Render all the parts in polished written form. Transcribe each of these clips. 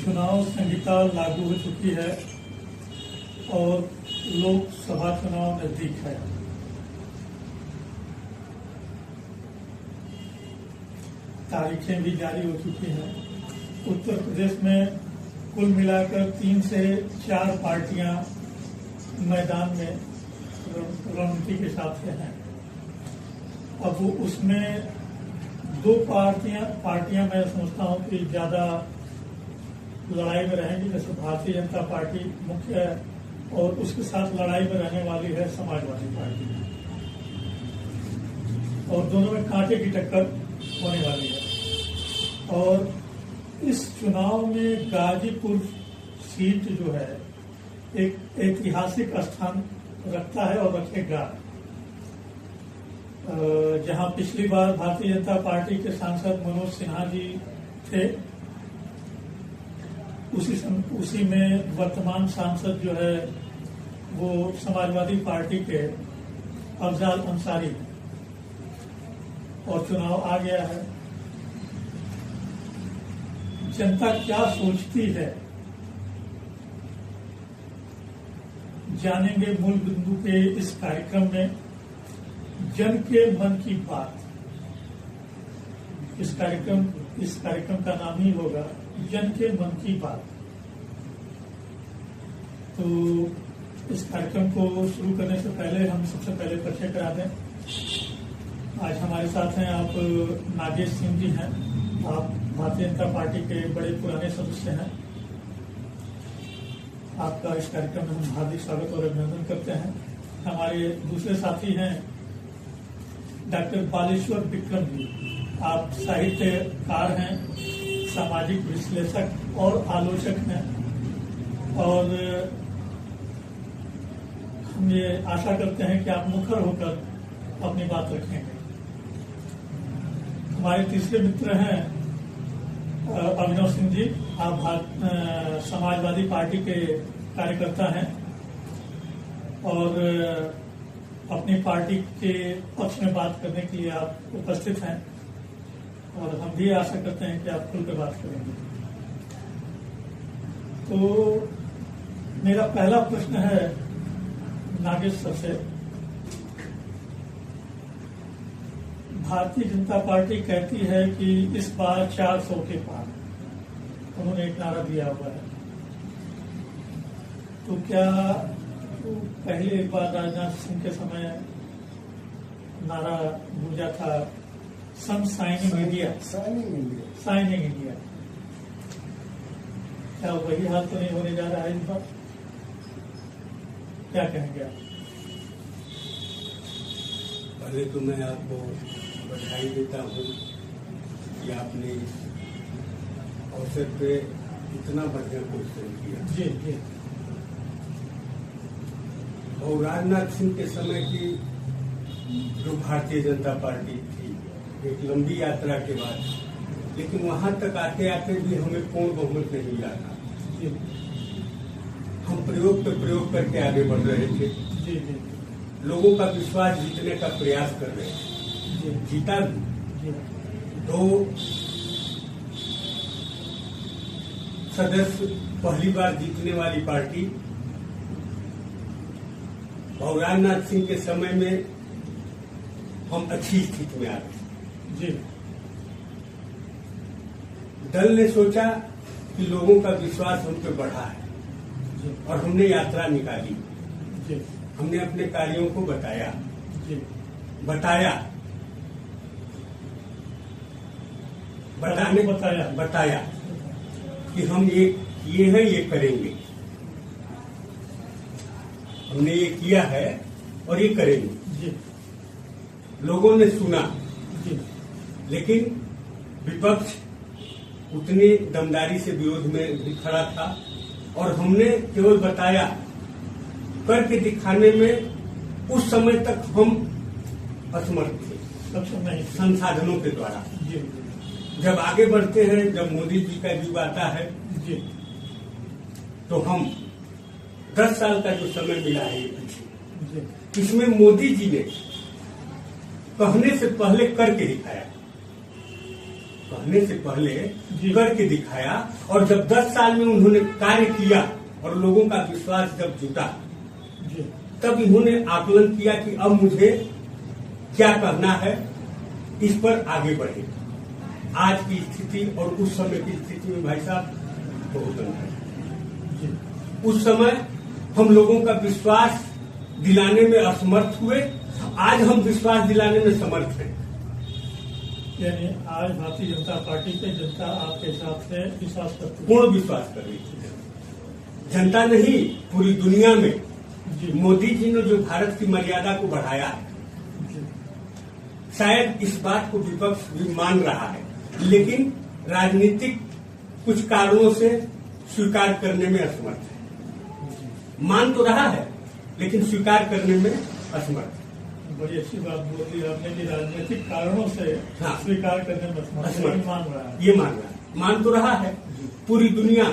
चुनाव संहिता लागू हो चुकी है और लोकसभा चुनाव नजदीक है। तारीखें भी जारी हो चुकी हैं। उत्तर प्रदेश में कुल मिलाकर 3 से 4 पार्टियां मैदान में रणनीति के साथ हैं। अब उसमें 2 पार्टियां मैं समझता हूं कि ज्यादा लड़ाई में रहेंगी, जैसे भारतीय जनता पार्टी मुख्य है और उसके साथ लड़ाई में रहने वाली है समाजवादी पार्टी, और दोनों में कांटे की टक्कर होने वाली है। और इस चुनाव में गाजीपुर सीट जो है एक ऐतिहासिक स्थान रखता है और रखेगा। जहां पिछली बार भारतीय जनता पार्टी के सांसद मनोज सिन्हा जी थे, उसी में वर्तमान सांसद जो है वो समाजवादी पार्टी के अफजाल अंसारी हैं और चुनाव आ गया है। जनता क्या सोचती है जानेंगे मूल बिंदु के इस कार्यक्रम में। जन के मन की बात, इस कार्यक्रम का नाम ही होगा जन के मन की बात। तो इस कार्यक्रम को शुरू करने से पहले हम सबसे पहले परिचय करा दें। आज हमारे साथ हैं आप नागेश सिंह जी हैं। आप भारतीय जनता पार्टी के बड़े पुराने सदस्य हैं। आपका इस कार्यक्रम में हम हार्दिक स्वागत और अभिनंदन करते हैं। हमारे दूसरे साथी हैं डॉक्टर बालेश्वर विक्रम जी। आप साहित्यकार हैं, सामाजिक विश्लेषक और आलोचक हैं, और हम ये आशा करते हैं कि आप मुखर होकर अपनी बात रखेंगे। हमारे तीसरे मित्र हैं अभिनव सिंह जी। आप समाजवादी पार्टी के कार्यकर्ता हैं और अपनी पार्टी के पक्ष में बात करने के लिए आप उपस्थित हैं, और हम भी आशा करते हैं कि आप खुलकर बात करेंगे। तो मेरा पहला प्रश्न है नागेश सर से। भारतीय जनता पार्टी कहती है कि इस बार 400 के पार, उन्होंने एक नारा दिया हुआ है। तो क्या पहले एक बार राजनाथ सिंह के समय नारा गूंजा था सम साइनिंग इंडिया, क्या वही हाल तो नहीं होने जा रहा है इस बार? क्या कहेंगे आप? पहले तो मैं आपको बधाई देता हूँ कि आपने अवसर पे इतना बढ़िया क्वेश्चन किया। जी जी। और राजनाथ सिंह के समय की जो भारतीय जनता पार्टी थी, एक लंबी यात्रा के बाद, लेकिन वहां तक आते आते भी हमें पूर्ण बहुमत नहीं मिला था। हम प्रयोग पे प्रयोग करके आगे बढ़ रहे थे। जी जी। लोगों का विश्वास जीतने का प्रयास कर रहे थे। जीता भी। 2 सदस्य पहली बार जीतने वाली पार्टी, और राजनाथ सिंह के समय में हम अच्छी स्थिति में आ गए। जी। दल ने सोचा कि लोगों का विश्वास हम पे बढ़ा है और हमने यात्रा निकाली। जी। हमने अपने कार्यों को बताया। जी। बताया कि हम ये है, ये करेंगे। हमने ये किया है और ये करेंगे। जी। लोगों ने सुना। जी। लेकिन विपक्ष उतनी दमदारी से विरोध में भी खड़ा था, और हमने केवल बताया, करके दिखाने में उस समय तक हम असमर्थ थे, सक्षम नहीं। संसाधनों के द्वारा। जी। जब आगे बढ़ते हैं, जब मोदी जी का युग आता है, जी, तो हम 10 साल का जो समय मिला है पीछे, इसमें मोदी जी ने कहने से पहले करके दिखाया। कहने से पहले जी। करके दिखाया, और जब 10 साल में उन्होंने कार्य किया और लोगों का विश्वास जब जुटा, जी तब इन्होंने आकलन किया कि अब मुझे क्या करना है, इस पर आगे बढ़े। आज की स्थिति और उस समय की स्थिति में भाई साहब बहुत अंतर है। जी उस समय हम लोगों का विश्वास दिलाने में असमर्थ हुए, आज हम विश्वास दिलाने में समर्थ हैं। यानी आज भारतीय जनता पार्टी पे जनता आपके हिसाब से विश्वास करती है? पूर्ण विश्वास कर रही थी जनता, नहीं पूरी दुनिया में। जी मोदी जी ने जो भारत की मर्यादा को बढ़ाया है, जी शायद इस बात को विपक्ष भी मान रहा है, लेकिन राजनीतिक कुछ कारणों से स्वीकार करने में असमर्थ है। मान तो रहा है लेकिन स्वीकार करने में असमर्थ है। बड़ी अच्छी बात बोल दी आपने कि राजनीतिक कारणों से हाँ। स्वीकार करने में असमर्थ मान रहा है। ये मान रहा है, मान तो रहा है पूरी दुनिया।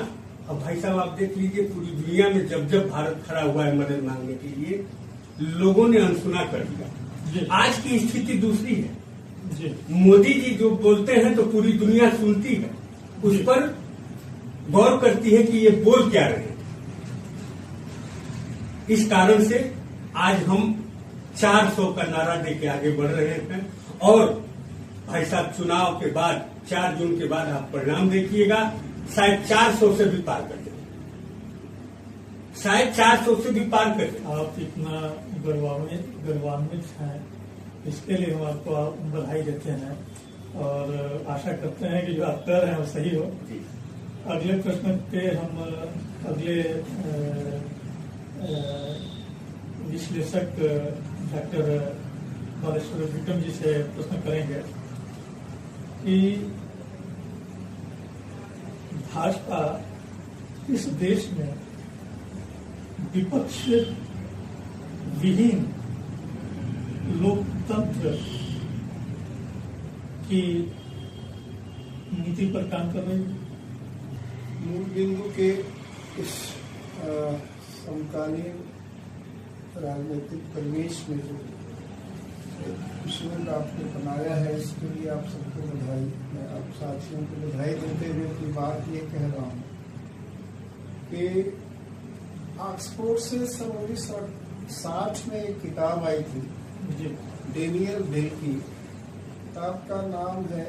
अब भाई साहब आप देख लीजिए, पूरी दुनिया में जब जब भारत खड़ा हुआ है मदद मांगने के लिए, लोगों ने अनसुना कर जी। दिया। आज की स्थिति दूसरी है। जी मोदी जी जो बोलते हैं तो पूरी दुनिया सुनती है, उस पर गौर करती है कि ये बोल क्या रहे हैं। इस कारण से आज हम 400 का नारा देके आगे बढ़ रहे हैं। और भाई साहब चुनाव के बाद 4 जून के बाद आप परिणाम देखिएगा, शायद 400 से भी पार कर देंगे, शायद 400 से भी पार कर देंगे। आप इतना गौरवान्वित हैं, इसके लिए हम आपको बधाई देते हैं और आशा करते हैं कि जो आप कर रहे हैं वो सही हो। जी। अगले प्रश्न पे हम अगले विश्लेषक डॉक्टर बालेश्वर विक्रम जी से प्रश्न करेंगे कि भाजपा इस देश में विपक्ष विहीन लोकतंत्र की नीति पर काम कर रही है। मूल बिंदु के इस समकालीन राजनीतिक परिवेश में जो विषय आपने बनाया है, इसके लिए आप सबको बधाई। मैं आप साथियों को बधाई देते हुए अपनी बात ये कह रहा हूँ कि ऑक्सफोर्ड से सन 1960 में एक किताब आई थी जी डेनियल बेल की। किताब का नाम है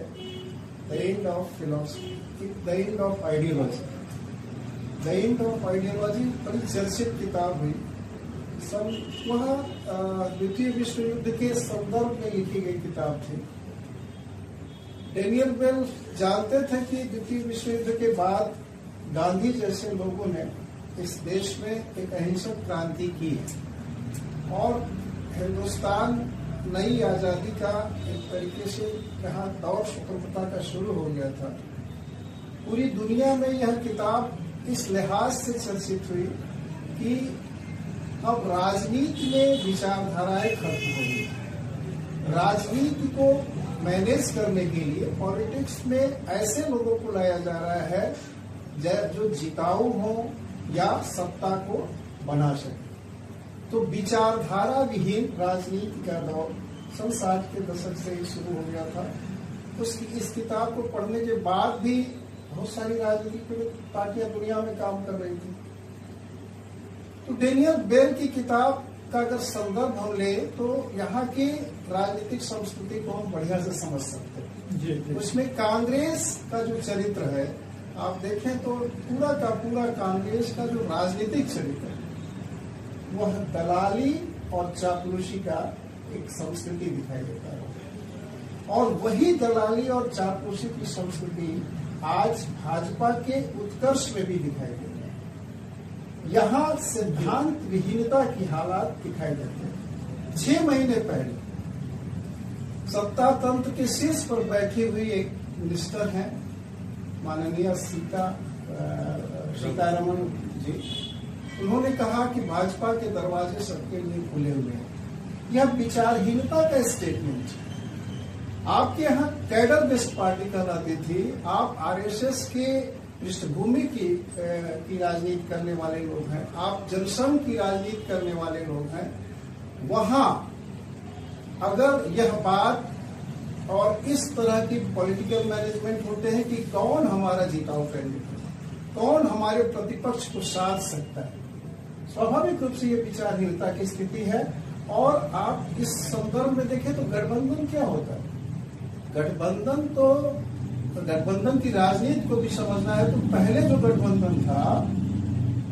the end of philosophy, the end of ideology. The end of ideology बड़ी चर्चित किताब हुई। वह द्वितीय विश्व युद्ध के संदर्भ में लिखी गई किताब थी। डेनियल बेल जानते थे कि द्वितीय विश्व युद्ध के बाद गांधी जैसे लोगों ने इस देश में एक अहिंसक क्रांति की और हिंदुस्तान नई आजादी का एक तरीके से यहाँ दौर स्वतंत्रता का शुरू हो गया था। पूरी दुनिया में यह किताब इस लिहाज से चर्चित हुई कि अब राजनीति में विचारधाराएं खत्म हो गई। राजनीति को मैनेज करने के लिए पॉलिटिक्स में ऐसे लोगों को लाया जा रहा है जो जिताऊ हो या सत्ता को बना सके। तो विचारधारा विहीन राजनीति का दौर सन 60 के दशक से ही शुरू हो गया था। इस किताब को पढ़ने के बाद भी बहुत सारी राजनीतिक पार्टियां दुनिया में काम कर रही थी। तो डेनियल बेल की किताब का अगर संदर्भ हम ले तो यहाँ की राजनीतिक संस्कृति को हम बढ़िया से समझ सकते हैं। जी उसमें कांग्रेस का जो चरित्र है आप देखें तो पूरा का पूरा कांग्रेस का जो राजनीतिक चरित्र है वह दलाली और चापलूसी का एक संस्कृति दिखाई देता है। और वही दलाली और चापलूसी की संस्कृति आज भाजपा के उत्कर्ष में भी दिखाई देती है। यहाँ सिद्धांत विहीनता की हालात दिखाई देते हैं। 6 महीने पहले सत्ता तंत्र के शीर्ष पर बैठी हुई एक मिनिस्टर हैं माननीय सीतारमण जी, उन्होंने कहा कि भाजपा के दरवाजे सबके लिए खुले हुए हैं। यह विचारहीनता का स्टेटमेंट है। आपके यहाँ कैडर बेस्ड पार्टी कहलाती थी, आप आरएसएस के पृष्ठभूमि की राजनीति करने वाले लोग हैं, आप जनसंघ की राजनीति करने वाले लोग हैं। वहां अगर यह बात और इस तरह की पॉलिटिकल मैनेजमेंट होते हैं कि कौन हमारा जिताऊ कैंडिडेट है, कौन हमारे प्रतिपक्ष को साध सकता है। स्वाभाविक रूप से ये विचारहीनता की स्थिति है। और आप इस संदर्भ में देखें तो गठबंधन क्या होता है? गठबंधन की राजनीति को भी समझना है तो पहले जो गठबंधन था,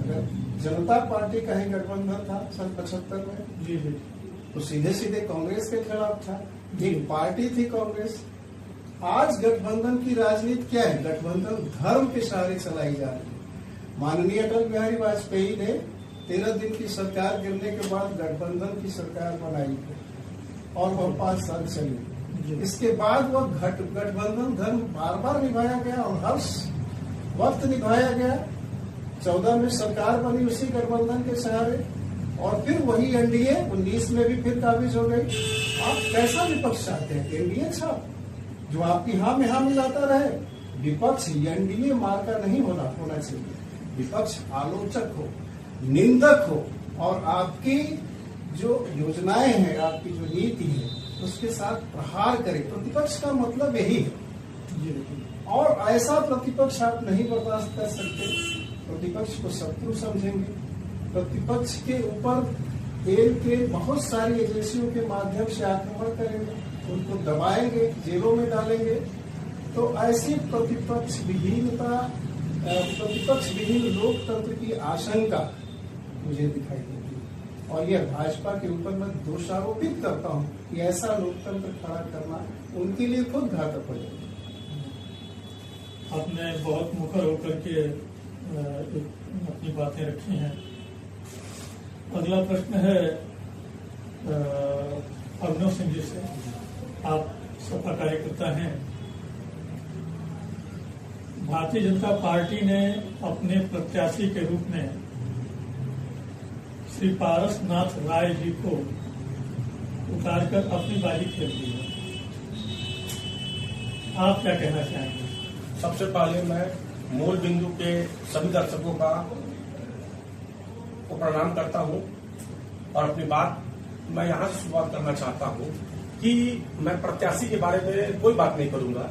अगर जनता पार्टी का ही गठबंधन था सन 75 में, जी जी, तो सीधे सीधे कांग्रेस के खिलाफ था, एक पार्टी थी कांग्रेस। आज गठबंधन की राजनीति क्या है? गठबंधन धर्म के सहारे चलाई जा रही है। माननीय अटल बिहारी वाजपेयी ने 13 दिन की सरकार गिरने के बाद गठबंधन की सरकार बनाई और वह 5 साल चली। इसके बाद वह गठबंधन धर्म बार बार निभाया गया और हर वक्त निभाया गया। 14 में सरकार बनी उसी गठबंधन के सहारे और फिर वही एनडीए 19 में भी फिर काबिज हो गई। आप कैसा विपक्ष चाहते हैं? एनडीए छाप जो आपकी हाँ में हाँ मिलाता रहे। विपक्ष एनडीए मार्का नहीं होना चाहिए। विपक्ष आलोचक हो, निंदक हो और आपकी जो योजनाएं हैं, आपकी जो नीति है उसके साथ प्रहार करे। प्रतिपक्ष का मतलब यही है। और ऐसा प्रतिपक्ष आप नहीं बर्दाश्त कर सकते। प्रतिपक्ष को शत्रु समझेंगे, प्रतिपक्ष के ऊपर तेल के बहुत सारी एजेंसियों के माध्यम से आक्रमण करेंगे, उनको दबाएंगे, जेलों में डालेंगे। तो ऐसी प्रतिपक्ष विहीन लोकतंत्र की आशंका मुझे दिखाई देती है। और यह भाजपा के ऊपर मैं दोषारोपित करता हूं कि ऐसा लोकतंत्र खड़ा करना उनके लिए खुद घातक हो जाएगा। आपने बहुत मुखर होकर के अपनी बातें रखी हैं। अगला प्रश्न है अभिनव सिंह जी से। आप सपा कार्यकर्ता हैं। भारतीय जनता पार्टी ने अपने प्रत्याशी के रूप में श्री पारसनाथ राय जी को उतारकर अपनी बाजी खेल दी है। आप क्या कहना चाहेंगे? सबसे पहले मैं मूल बिंदु के सभी दर्शकों का को प्रणाम करता हूं और अपनी बात मैं यहां से शुरुआत करना चाहता हूं कि मैं प्रत्याशी के बारे में कोई बात नहीं करूंगा,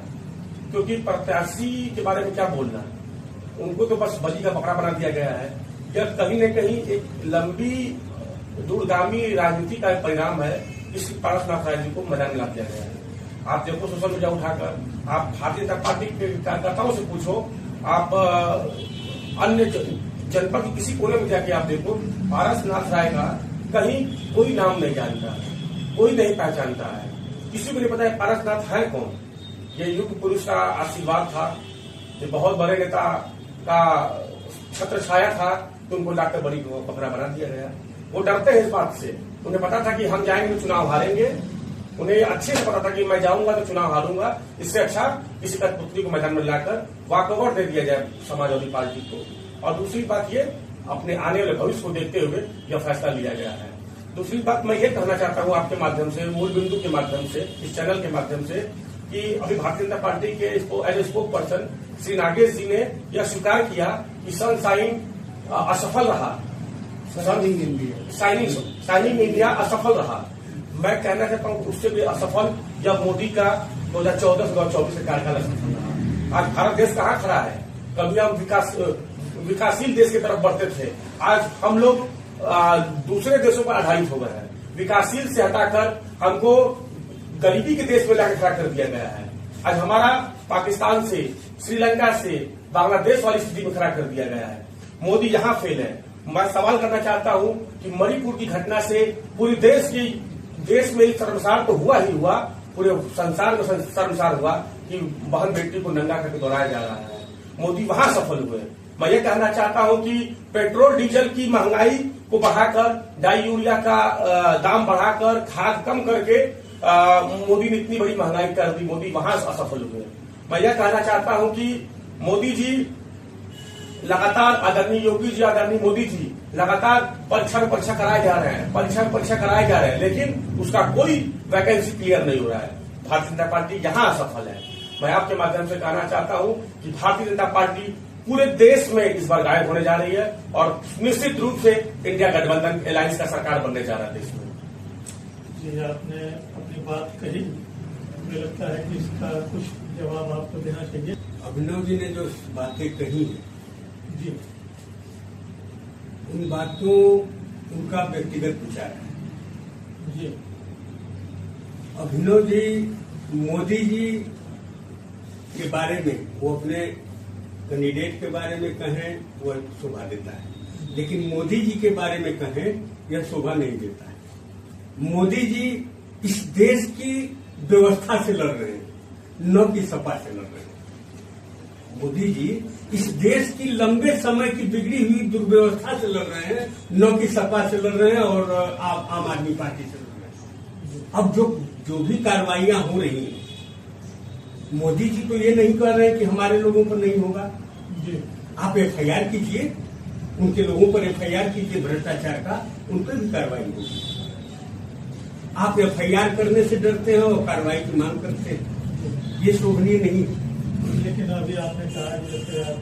क्योंकि प्रत्याशी के बारे में क्या बोलना, उनको तो बस बली का बकरा बना दिया गया है। यह कहीं न कहीं एक लंबी दूरगामी राजनीति का परिणाम है। इस पारसनाथ राय जी को मैदान में ला दिया गया है। आप देखो सोशल मीडिया उठाकर, आप भारतीय जनता पार्टी के कार्यकर्ताओं से पूछो, आप अन्य जनपद की किसी कोने में जाके आप देखो, पारसनाथ राय का कहीं कोई नाम नहीं जानता, कोई नहीं पहचानता है, किसी को नहीं पता है पारसनाथ है कौन। ये युग पुरुष का आशीर्वाद था, ये बहुत बड़े नेता का छत्र छाया था, तो उनको लाकर बड़ी बकरा बना दिया गया। वो डरते हैं इस बात से, उन्हें पता था कि हम जाएंगे तो चुनाव हारेंगे, उन्हें अच्छे से पता था कि मैं जाऊंगा तो चुनाव हारूंगा, इससे अच्छा किसी कठपुतली को मैदान में लाकर वॉकओवर दे दिया जाए समाजवादी पार्टी को। और दूसरी बात ये, अपने आने वाले भविष्य को देखते हुए यह फैसला लिया गया है। दूसरी बात मैं ये कहना चाहता हूँ आपके माध्यम से, मूल बिंदु के माध्यम से, इस चैनल के माध्यम से, कि अभी भारतीय जनता पार्टी के as a spoke person Shri Nagesh ji ने यह स्वीकार किया कि सनशाइन असफल रहा, शाइनिंग इंडिया असफल रहा। मैं कहना चाहता हूँ उससे भी असफल जब मोदी का 2014-2024 का कार्यकाल असफल रहा। आज भारत देश कहाँ खड़ा है? कभी हम विकासशील देश की तरफ बढ़ते थे, आज हम लोग दूसरे देशों पर आधारित हो गए हैं। विकासशील से हटाकर हमको गरीबी के देश में लाकर खड़ा कर दिया गया है। आज हमारा पाकिस्तान से, श्रीलंका से, बांग्लादेश वाली स्थिति में खड़ा कर दिया गया है। मोदी यहाँ फेल है। मैं सवाल करना चाहता हूँ कि मणिपुर की घटना से पूरे देश में शर्मसार तो हुआ ही हुआ, पूरे संसार में शर्मसार हुआ कि बहन बेटी को नंगा करके दौड़ाया जा रहा है। मोदी वहां सफल हुए। मैं ये कहना चाहता हूं कि पेट्रोल डीजल की महंगाई को बढ़ाकर, डाई यूरिया का दाम बढ़ाकर, खाद कम करके मोदी ने इतनी बड़ी महंगाई कर दी, मोदी वहां असफल हुए। मैं यह कहना चाहता हूं कि मोदी जी लगातार, आदरणीय योगी जी, आदरणीय मोदी जी लगातार परीक्षा कराए जा रहे हैं, परीक्षा कराए जा रहे हैं, लेकिन उसका कोई वैकेंसी क्लियर नहीं हो रहा है। भारतीय जनता पार्टी यहां असफल है। मैं आपके माध्यम से कहना चाहता हूं कि भारतीय जनता पार्टी पूरे देश में इस बार गायब होने जा रही है और निश्चित रूप से इंडिया गठबंधन अलायंस का सरकार बनने जा रहा है देश में। जी, आपने अपनी बात कही। मुझे लगता है कि इसका कुछ जवाब आपको देना चाहिए। अभिनव जी ने जो बातें कही हैं, जी उन बातों उनका व्यक्तिगत विचार है। जी अभिनव जी मोदी जी के बारे में, वो अपने कैंडिडेट के बारे में कहें वो शोभा देता है, लेकिन मोदी जी के बारे में कहें यह शोभा नहीं देता है। मोदी जी इस देश की व्यवस्था से लड़ रहे हैं, न कि सपा से लड़ रहे हैं। मोदी जी इस देश की लंबे समय की बिगड़ी हुई दुर्व्यवस्था से लड़ रहे हैं, न कि सपा से लड़ रहे हैं और आम आदमी पार्टी से लड़ रहे हैं। अब जो भी कार्रवाइयां हो रही हैं, मोदी जी तो ये नहीं कह रहे हैं कि हमारे लोगों पर नहीं होगा। जी आप एफआईआर कीजिए, उनके लोगों पर एफआईआर कीजिए भ्रष्टाचार का, उन पर भी कार्रवाई होगी। आप एफआईआर करने से डरते हैं और कार्रवाई की मांग करते हैं, ये शोभनीय नहीं है। लेकिन अभी आपने कहा कि जैसे आप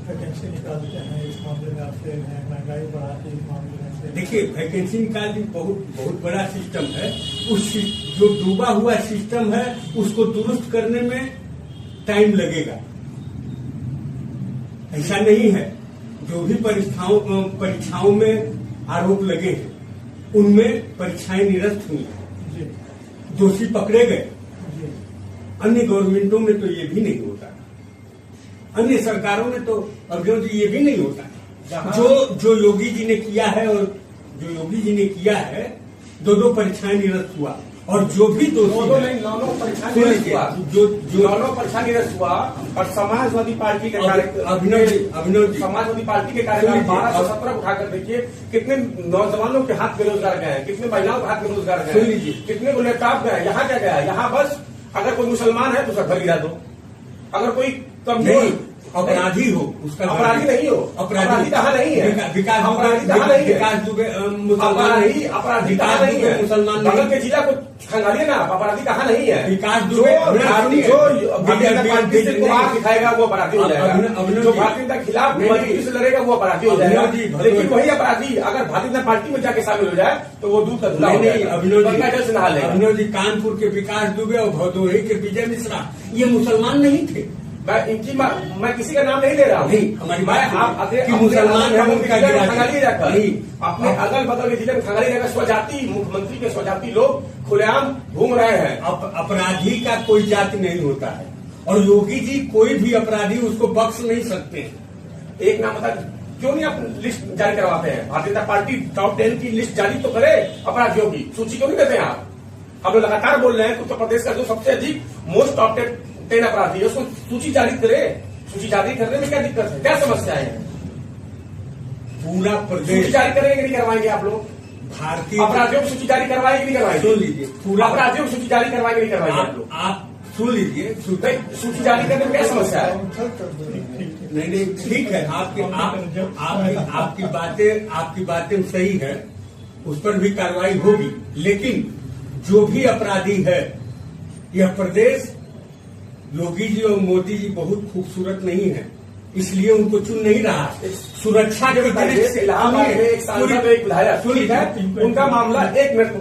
वैकेंसी निकालते हैं, इस मामले में आप फेल हैं, महंगाई बढ़ाते इस मामले में से। देखिए, वैकेंसी निकालने बहुत बड़ा सिस्टम है। उस जो डूबा हुआ सिस्टम है उसको दुरुस्त करने में टाइम लगेगा। ऐसा नहीं है, जो भी परीक्षाओं में आरोप लगे हैं उनमें परीक्षाएं निरस्त हुई हैं, जी दोषी पकड़े गए। जी अन्य गवर्नमेंटों में तो ये भी नहीं होता, अन्य सरकारों में तो अभिनव जी ये भी नहीं होता। जो योगी जी ने किया है, और जो योगी जी ने किया है, दो परीक्षाएं निरस्त हुआ, और जो भी दोषी है, नौ परीक्षा निरस्त हुआ, नौ परीक्षा निरस्त हुआ। और समाजवादी पार्टी के अभिनव जी समाजवादी पार्टी के कार्यकाल 1217 उठाकर देखिए, कितने नौजवानों के हाथ बेरोजगार गए, कितने महिलाओं के हाथ बेरोजगार गए, कितने को लैपटॉप गए। यहाँ क्या गया? यहाँ बस अगर कोई मुसलमान है तो उसका घर गिरा दो, अगर कोई कमजोर अपराधी हो उसका अपराधी नहीं हो, अपराधी कहाँ नहीं है, अपराधी कहाँ नहीं है, विकास दुबे अपराधी कहाँ नहीं है, मुसलमान बगल के जिला को खंगालिए ना, अपराधी कहाँ नहीं है। विकास जो दुबे भारतीय को मार दिखाएगा वो अपराधी हो जाएगा, जो भारतीय जनता के खिलाफ मजबूरी से लड़ेगा वो अपराधी हो जाएगा। लेकिन वही अपराधी अगर भारतीय जनता पार्टी में जाके शामिल हो जाए तो वो दूध का धुला हो जाएगा, गंगा जल से नहा लेगा। अभिनव जी, कानपुर के विकास दुबे और भदोही के विजय मिश्रा ये मुसलमान नहीं थे। मैं किसी का नाम नहीं ले रहा हूँ, मुसलमान है उनका खंगाली जाकर अपने अगल बगल के जिले में खंगाली जाकर स्वजाति मुख्यमंत्री के स्वजाति लोग खुलेआम घूम रहे हैं। अपराधी का कोई जाति नहीं होता है, और योगी जी कोई भी अपराधी उसको बख्श नहीं सकते। एक नाम बता, क्यों नहीं आप लिस्ट जारी करवाते हैं? भारतीय जनता पार्टी टॉप 10 की लिस्ट जारी तो करे, अपराधियों की सूची क्यों नहीं देते हैं आप? हम लोग लगातार बोल रहे हैं उत्तर प्रदेश का जो सबसे अधिक मोस्ट टॉप 10 अपराधी है उसको सूची जारी करे। सूची जारी करने में क्या दिक्कत है, क्या समस्याएं हैं? पूरा प्रदेश सूची जारी करेंगे नहीं करवाएंगे आप लोग? भारतीय अपराधियों की सूची जारी करवाएंगे नहीं करवाएंगे? सुन लीजिए, पूरा अपराधियों की सूची जारी करवाएंगे नहीं करवाएंगे आप लोग? आप सुन लीजिए, सूची जारी करने में क्या समस्या है? नहीं ठीक है, आपकी बातें सही है, उस पर भी कार्रवाई होगी। लेकिन जो भी अपराधी है, यह प्रदेश योगी जी और मोदी जी बहुत खूबसूरत नहीं है, इसलिए उनको चुन नहीं रहा। सुरक्षा के दृष्टि से इलाहाबाद में एक सांसद एक विधायक ठीक है, उनका मामला एक मिनट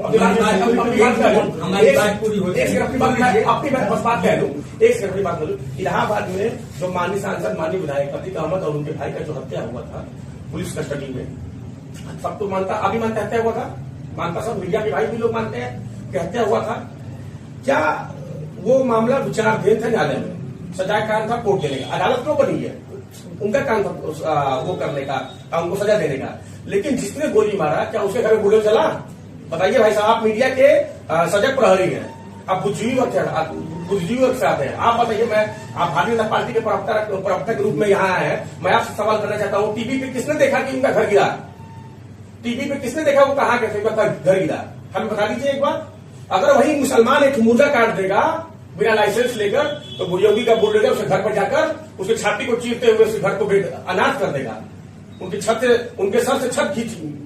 हमारी बात पूरी होती है, अपनी मैं बस बात कह दूं, एक सेकंड बात बोलूं। इलाहाबाद में जो माननीय सांसद माननीय विधायक अतीक अहमद और उनके भाई का जो हत्या हुआ था पुलिस कस्टडी में, सब तो मानता, अभी मानता हत्या हुआ था, मानता सब, मीडिया के भाई भी लोग मानते हैं कि हत्या हुआ था। क्या वो मामला विचाराधीन था न्यायालय में, सजा का कारण था कोर्ट देने का, अदालत क्यों बनी है? उनका काम था वो करने का, उनको सजा देने का। लेकिन जिसने गोली मारा क्या उसके घर में बुलेट चला? बताइए भाई साहब, आप मीडिया के सजग प्रहरी हैं, आप बुद्धिजीवी वर्ग से आते हैं, आप बताइए, आप भारतीय जनता पार्टी के प्रवक्ता के रूप में यहाँ आए हैं, मैं आपसे सवाल करना चाहता हूँ, टीवी पे किसने देखा कि उनका घर गिरा? टीवी पे किसने देखा वो कहाँ कैसे घर गिरा? हमें बता दीजिए एक बार। अगर वही मुसलमान एक मुर्गा काट देगा बिना लाइसेंस लेकर, तो योगी का बोल देगा उसके घर पर जाकर उसके छाती को चीरते हुए उसके घर को अनाथ कर देगा, उनकी छत से, उनके सर से छत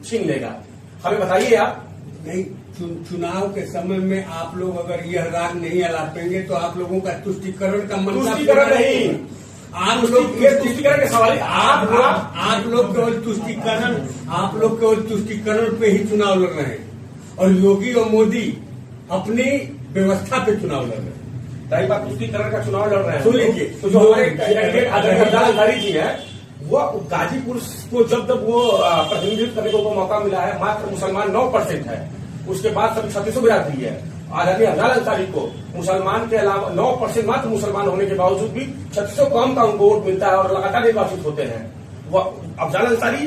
छीन लेगा। हमें बताइए आप। नहीं, चुनाव के समय में आप लोग अगर यह राग नहीं अलापेंगे तो आप लोगों का तुष्टीकरण का मन, तुष्टीकरण नहीं, आप लोग ये तुष्टीकरण के सवाल, आप लोग केवल तुष्टीकरण पे ही चुनाव लड़ रहे हैं, और योगी और मोदी अपनी व्यवस्था पे चुनाव लड़ रहे हैं। रही बात तुष्टिकरण का चुनाव लड़ रहे हैं, सुन लीजिए, तो जो हमारे कैंडिडेट आदरणीय अफजाल अंसारी जी हैं, वो गाजीपुर को जब वो प्रतिनिधित्व करने को मौका मिला है, मात्र मुसलमान 9% है, उसके बाद सभी 36 बिरादरी है। आदरणीय अफजाल अंसारी को मुसलमान के अलावा 9% मात्र मुसलमान होने के बावजूद भी 36 कम का उनको वोट मिलता है और लगातार निर्वाचित होते हैं। वो अफजाल अंसारी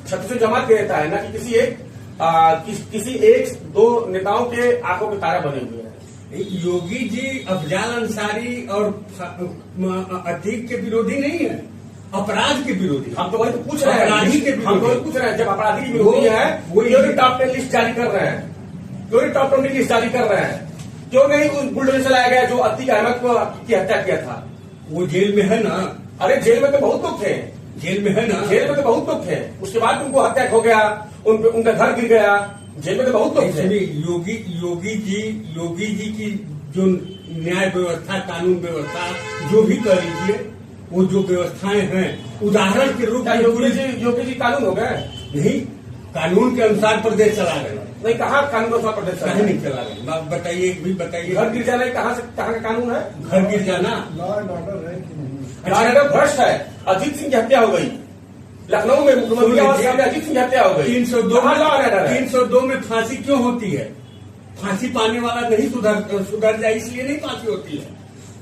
36 जमात के नेता है, न कि किसी एक दो नेताओं के आंखों के तारा बने हुए हैं। योगी जी अफजाल अंसारी और अतीक के विरोधी नहीं है, अपराध के विरोधी। हम तो वही तो पूछ रहे हैं, अपराधी के हम तो वही पूछ रहे हैं, जब अपराधी के विरोधी है वो क्यों नहीं टॉप 10 लिस्ट जारी कर रहे हैं, क्यों नहीं टॉप 20 लिस्ट जारी कर रहे हैं, क्यों नहीं उस बुलडोजर चलाया गया जो अतीक अहमद की हत्या किया था? वो जेल में है ना। अरे जेल में तो बहुत लोग थे, जेल में है ना, जेल में तो बहुत लोग थे, उसके बाद उनको हत्या हो गया, उनका घर गिर गया, जेल में तो बहुत लोग थे। योगी जी की जो न्याय व्यवस्था, कानून व्यवस्था, जो भी कर लीजिए, वो जो व्यवस्थाएं हैं, उदाहरण के रूप में योगी जी कानून हो गए नहीं, कानून के अनुसार प्रदेश चला रहे हैं। नहीं, कहाँ कानून के अनुसार प्रदेश कहीं नहीं चला रहे। बताइए, भी बताइए। घर गिर जाना कहाँ का कानून है? घर गिर जाना लॉ एंड ऑर्डर है कि नहीं? लॉ एंड ऑर्डर भ्रष्ट है। अजीत सिंह की हत्या हो गई लखनऊ में, मुख्यमंत्री आवास में अजीत सिंह की हत्या हो गई। 302 में फांसी क्यों होती है? फांसी पाने वाला नहीं सुधर जाए, इसलिए नहीं फांसी होती है।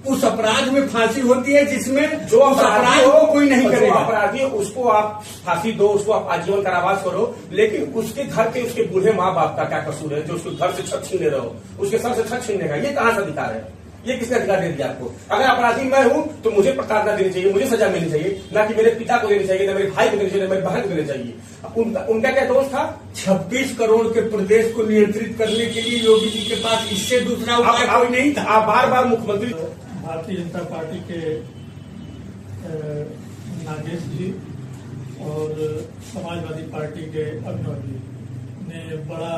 उस अपराध में फांसी होती है जिसमें जो अपराधी को कोई नहीं करेगा। अपराधी उसको आप फांसी दो, उसको आप आजीवन कारावास करो, लेकिन उसके घर के उसके बूढ़े माँ बाप का क्या कसूर है जो उसके घर से छत छीनने रहो, उसके सर से छत छीनने का ये कहां से अधिकार है? ये किसने अधिकार दे दिया आपको? अगर अपराधी मैं हूं तो मुझे प्रताड़ना देनी चाहिए, मुझे सजा मिलनी चाहिए, ना कि मेरे पिता को देनी चाहिए, ना मेरे भाई को देनी चाहिए, ना मेरी बहन को देनी चाहिए। उनका क्या दोष था? 26 करोड़ के प्रदेश को नियंत्रित करने के लिए योगी जी के पास इससे दूसरा उपाय कोई नहीं था। आप बार बार मुख्यमंत्री भारतीय जनता पार्टी के नागेश जी और समाजवादी पार्टी के अभिनव जी ने बड़ा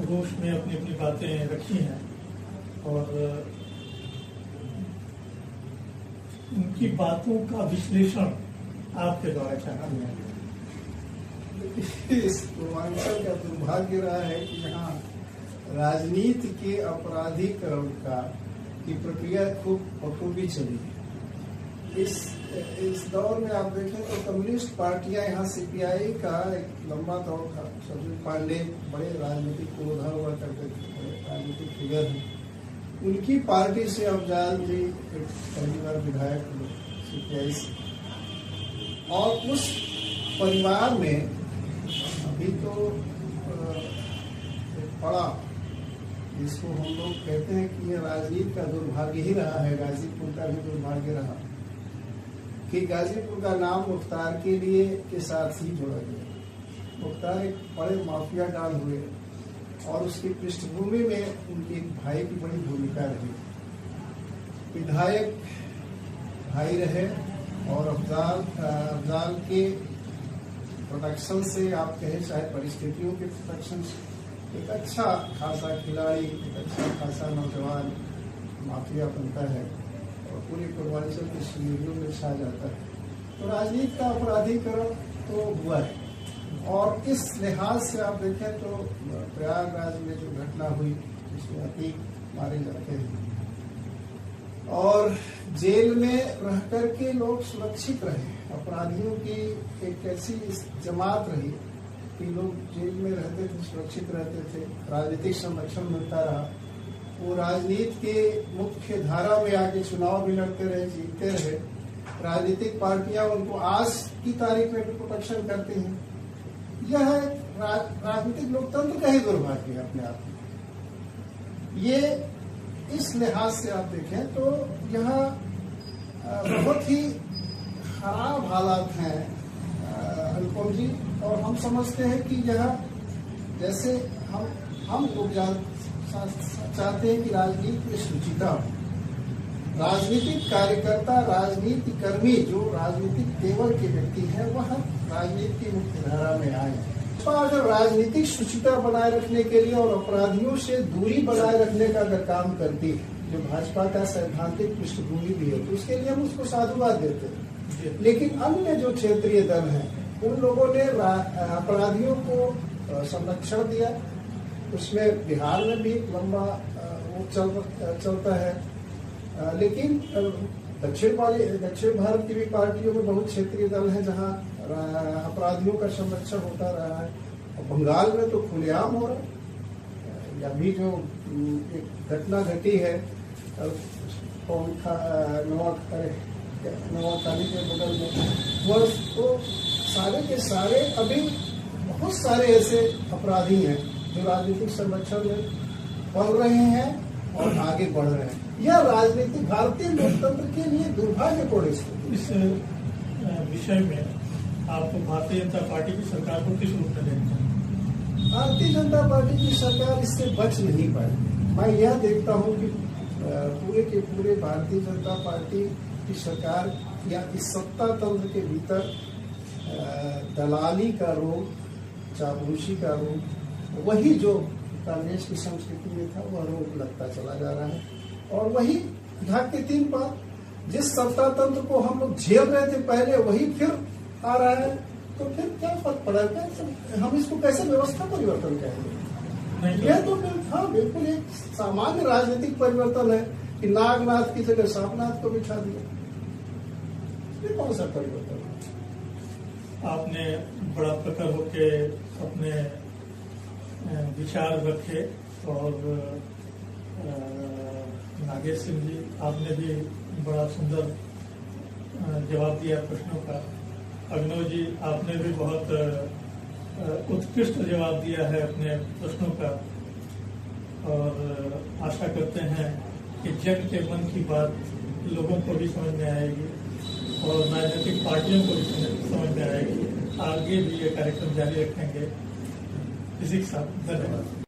रोष में अपनी अपनी बातें रखी हैं और उनकी बातों का विश्लेषण आपके द्वारा चाहते हैं। इस पूर्वांचल का दुर्भाग्य रहा है कि यहाँ राजनीति के अपराधीकरण की प्रक्रिया खूब बखूबी चली है। इस दौर में आप देखें तो कम्युनिस्ट पार्टियां यहाँ सीपीआई का एक लंबा दौर था। सचिन पांडे बड़े राजनीतिक पुरोधा हुआ करते थे, बड़े राजनीतिक फिगर हैं। उनकी पार्टी से अफजाल जी पहली बार विधायक हुए सीपीआई से, और उस परिवार में अभी तो बड़ा जिसको हम लोग कहते हैं कि ये राजनीति का दुर्भाग्य ही रहा है, गाजीपुर का भी दुर्भाग्य रहा कि गाजीपुर का नाम मुख्तार के लिए के साथ ही जोड़ा गया। मुख्तार एक बड़े माफिया डाल हुए और उसकी पृष्ठभूमि में उनके भाई की बड़ी भूमिका रही। विधायक भाई रहे और अफजाल के प्रोटेक्शन से आप कहें, चाहे परिस्थितियों के प्रोटेक्शन से, एक अच्छा खासा खिलाड़ी, एक अच्छा खासा नौजवान माफिया बनता है और पूरे पूर्वांचल के श्रेणियों में छा जाता है। तो राजनीति का अपराधीकरण तो हुआ है और इस लिहाज से आप देखें तो प्रयागराज में जो घटना हुई उसमें अतीक मारे जाते हैं और जेल में रह करके लोग सुरक्षित रहे। अपराधियों की एक ऐसी जमात रही कि लोग जेल में रहते थे, सुरक्षित रहते थे, राजनीतिक संरक्षण मिलता रहा। वो राजनीति के मुख्य धारा में आके चुनाव भी लड़ते रहे, जीतते रहे। राजनीतिक पार्टियां उनको आज की तारीख में भी प्रोटेक्शन करती हैं। यह राजनीतिक लोकतंत्र का ही दुर्भाग्य है अपने आप में। ये इस लिहाज से आप देखें तो यहाँ बहुत ही खराब हालात हैं अनुपम जी, और हम समझते हैं कि यह जैसे हम लोग चाहते हैं कि राजनीति में शुचिता हो। राजनीतिक कार्यकर्ता, राजनीति कर्मी जो राजनीतिक तेवर के व्यक्ति हैं वह राजनीति की मुख्य धारा में आए। तो अगर राजनीतिक शुचिता बनाए रखने के लिए और अपराधियों से दूरी बनाए रखने का अगर काम करती है, जो भाजपा का सैद्धांतिक पृष्ठभूमि भी है, तो उसके लिए हम उसको साधुवाद देते हैं। लेकिन अन्य जो क्षेत्रीय दल हैं उन लोगों ने अपराधियों को संरक्षण दिया उसमें बिहार में भी एक लंबा वो चलता है, लेकिन दक्षिण भारत की भी पार्टियों में बहुत क्षेत्रीय दल है जहां अपराधियों का संरक्षण होता रहा है। और बंगाल में तो खुलेआम हो रहा है। अभी जो एक घटना घटी है नवाखाली के बगल में, वह तो सारे के सारे अभी बहुत सारे ऐसे अपराधी हैं जो राजनीतिक संरक्षण में पल रहे हैं और आगे बढ़ रहे हैं। यह राजनीति भारतीय लोकतंत्र के लिए दुर्भाग्यपूर्ण स्थिति। इस विषय में आप भारतीय जनता पार्टी की सरकार को किस रूप में देखते हैं? भारतीय जनता पार्टी की सरकार इससे बच नहीं पाई। मैं यह देखता हूं कि पूरे के पूरे भारतीय जनता पार्टी की सरकार या इस सत्ता तंत्र के भीतर दलाली का रोग, चापलूसी का रोग, वही जो कांग्रेस की संस्कृति में था वह रोग लगता चला जा रहा है। और वही ढाक के 3 पार जिस सत्ता तंत्र को हम लोग झेल रहे थे पहले, वही फिर आ रहा है। तो फिर क्या फर्क पड़ा है? हम इसको कैसे व्यवस्था परिवर्तन कहेंगे? यह तो हाँ बिल्कुल एक सामान्य राजनीतिक परिवर्तन है कि नागनाथ की जगह सापनाथ को बिठा दिया। ये कौन सा परिवर्तन है? आपने बड़ा प्रखर होके अपने विचार रखे और नागेश सिंह जी आपने भी बड़ा सुंदर जवाब दिया प्रश्नों का। अभिनव जी आपने भी बहुत उत्कृष्ट जवाब दिया है अपने प्रश्नों का, और आशा करते हैं कि जन के मन की बात लोगों को भी समझ में आएगी और राजनीतिक पार्टियों को भी समझ में आएगी। आगे भी ये कार्यक्रम जारी रखेंगे। इसी के साथ धन्यवाद।